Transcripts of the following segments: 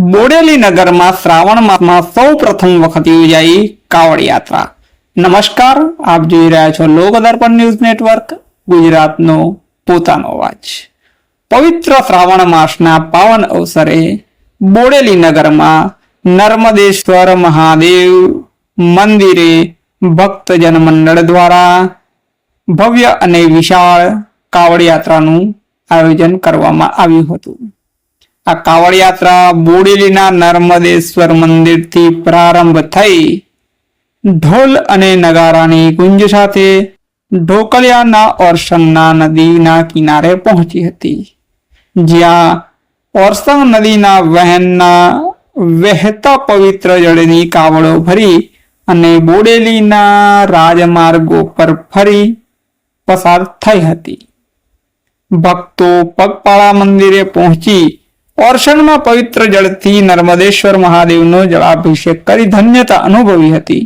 બોડેલી નગરમાં શ્રાવણ માસમાં સૌ પ્રથમ વખત યોજાઈ કાવડ યાત્રા। નમસ્કાર, આપ જોઈ રહ્યા છો લોક દર્પણ ન્યૂઝ નેટવર્ક, ગુજરાતનો પોતાનો અવાજ। પવિત્ર શ્રાવણ માસના પાવન અવસરે બોડેલી નગરમાં નર્મદેશ્વર મહાદેવ મંદિરે ભક્તજન મંડળ દ્વારા ભવ્ય અને વિશાળ કાવડ યાત્રાનું આયોજન કરવામાં આવ્યું હતું। આ કાવડ યાત્રા બોડેલીના નર્મદેશ્વર મંદિરથી પ્રારંભ થઈ ઢોલ અને નગારાની ગુંજ સાથે ઢોકલિયાના ઓરસંગના નદીના કિનારે પહોંચી હતી, જ્યાં ઓરસંગ નદીના વહેતા પવિત્ર જળની કાવડો ભરી અને બોડેલીના રાજમાર્ગો પર ફરી પસાર થઈ હતી। ભક્તો પગપાળા મંદિરે પહોંચી ઓરસંગના પવિત્ર જળથી નર્મદેશ્વર મહાદેવનો જળાભિષેક કરી ધન્યતા અનુભવી હતી।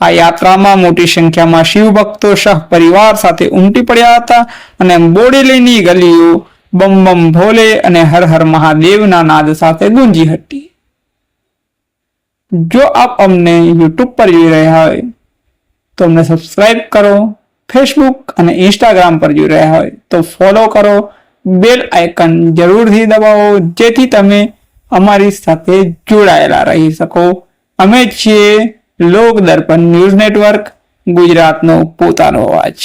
આ યાત્રામાં મોટી સંખ્યામાં શિવ ભક્તો સહ પરિવાર સાથે ઉમટી પડ્યા હતા અને બોડેલીની ગલીઓ બમ બમ ભોલે અને હર હર મહાદેવના નાદ સાથે ગુંજી હતી। જો આપ અમને યુટ્યુબ પર જોઈ રહ્યા હોય તો અમને સબસ્ક્રાઇબ કરો, ફેસબુક અને ઇન્સ્ટાગ્રામ પર જોઈ રહ્યા હોય તો ફોલો કરો, બેલ આઇકન જરૂરથી દબાવો, જેથી તમે અમારી સાથે જોડાયેલા રહી શકો। અમે છીએ લોક દર્પણ ન્યૂઝ નેટવર્ક, ગુજરાતનો પોતાનો અવાજ।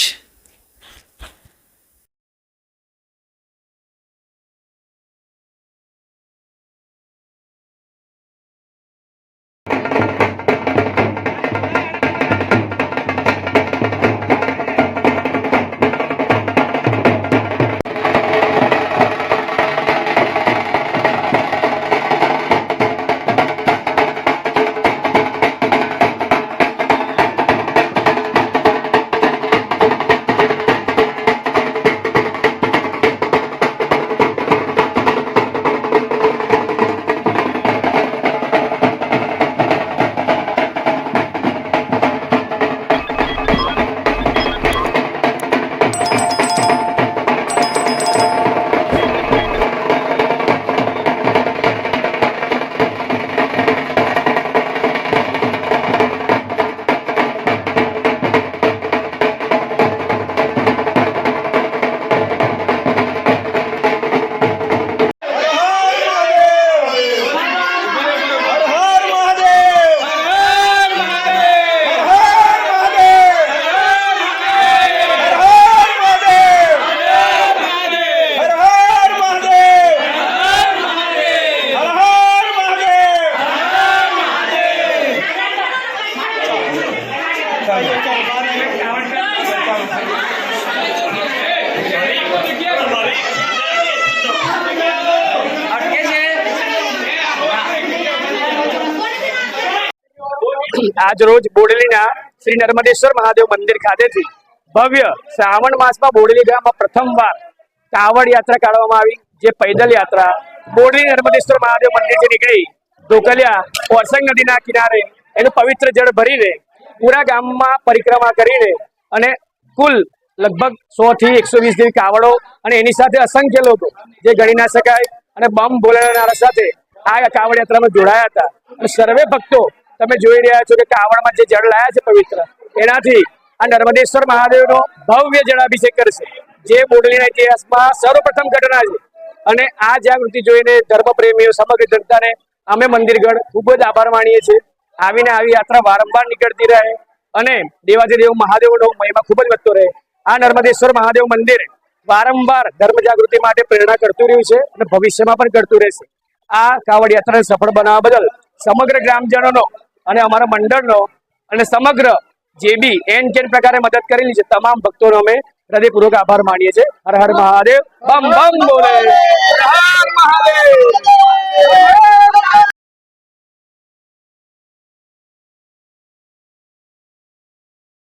આજ રોજ બોડેલીના શ્રી નર્મદેશ્વર મહાદેવ મંદિર ખાતેથી ભવ્ય શ્રાવણ માસમાં બોડેલી ગામમાં પ્રથમવાર કાવડ યાત્રા કાઢવામાં આવી, જે પૈદલ યાત્રા બોડેલી નર્મદેશ્વર મહાદેવ મંદિરથી નીકળી ઢોકલિયા ઓરસંગ નદીના કિનારે એનું પવિત્ર જળ ભરીને પૂરા ગામમાં પરિક્રમા કરીને અને કુલ લગભગ 100 થી 120 જેવી કાવડો અને એની સાથે અસંખ્ય લોકો જે ગણી ના શકાય અને બમ ભોલેનાથ સાથે આ કાવડ યાત્રામાં જોડાયા હતા। અને સર્વે ભક્તો તમે જોઈ રહ્યા છો કે કાવડમાં જે જળ લાયા છે પવિત્ર, એનાથી આ નર્મદેશ્વર મહાદેવનો ભવ્ય જળાભિષેક કરશે, જે બોડેલીના ઇતિહાસમાં સર્વપ્રથમ ઘટના છે। અને આ જાગૃતિ જોઈને ધર્મપ્રેમીઓ સમગ્ર જનતાને અમે મંદિરગણ ખૂબ જ આભાર માનીએ છીએ। આવીને આવી યાત્રા વારંવાર નીકળતી રહે અને દેવાધિદેવ મહાદેવનો મહિમા ખૂબ જ વધતો રહે। આ નર્મદેશ્વર મહાદેવ મંદિર વારંવાર ધર્મ જાગૃતિ માટે પ્રેરણા કરતું રહ્યું છે અને ભવિષ્યમાં પણ કરતું રહેશે। આ કાવડ યાત્રાને સફળ બનાવવા બદલ સમગ્ર ગ્રામજનોનો અને અમારા મંડળનો અને સમગ્ર જે બી એન કેન પ્રકારે મદદ કરેલી છે તમામ ભક્તોનો અમે હૃદયપૂર્વક આભાર માનીએ છીએ। હર હર મહાદેવ, બમ બમ બોલે, હર હર મહાદેવ।